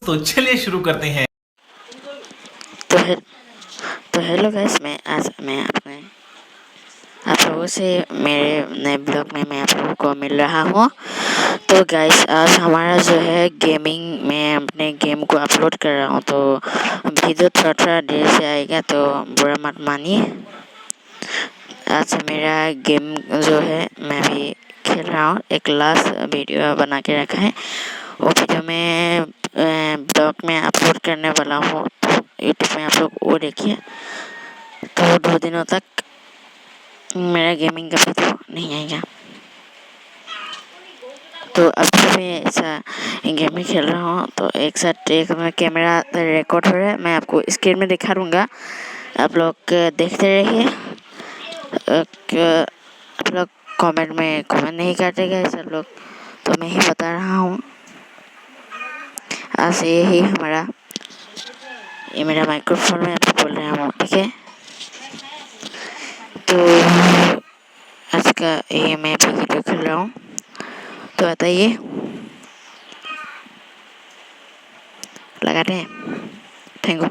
तो चलिए शुरू करते हैं। तो हे, तो हेलो गाइस, मैं अपने आप लोगों से मेरे नए ब्लॉग में मैं आप लोगों को मिल रहा हूँ। तो गाइस, आज हमारा जो है गेमिंग में अपने गेम को अपलोड कर रहा हूँ, तो वीडियो थोड़ा देर से आएगा, तो बुरा मत मानिए। आज मेरा गेम जो है मैं भी खेल रहा हूँ, एक लास्ट वीडियो बना के रखा है, वो वीडियो में ब्लॉग में अपलोड करने वाला हूँ, तो यूट्यूब में आप लोग वो देखिए। तो 2 दिनों तक मेरा गेमिंग का वीडियो नहीं आएगा। तो अभी मैं ऐसा गेम ही खेल रहा हूँ, तो एक साथ एक में कैमरा रिकॉर्ड हो रहा है, मैं आपको स्क्रीन में दिखा दूँगा, आप लोग देखते रहिए। आप लोग कमेंट में कमेंट नहीं काटेगा सब लोग, तो मैं ही बता रहा हूँ। आज यही ये मेरा माइक्रोफोन में आप बोल रहा हूँ, ठीक है। तो आज का ये मैं भी वीडियो खेल रहा हूँ, तो बताइए, लगाते हैं। Thank you.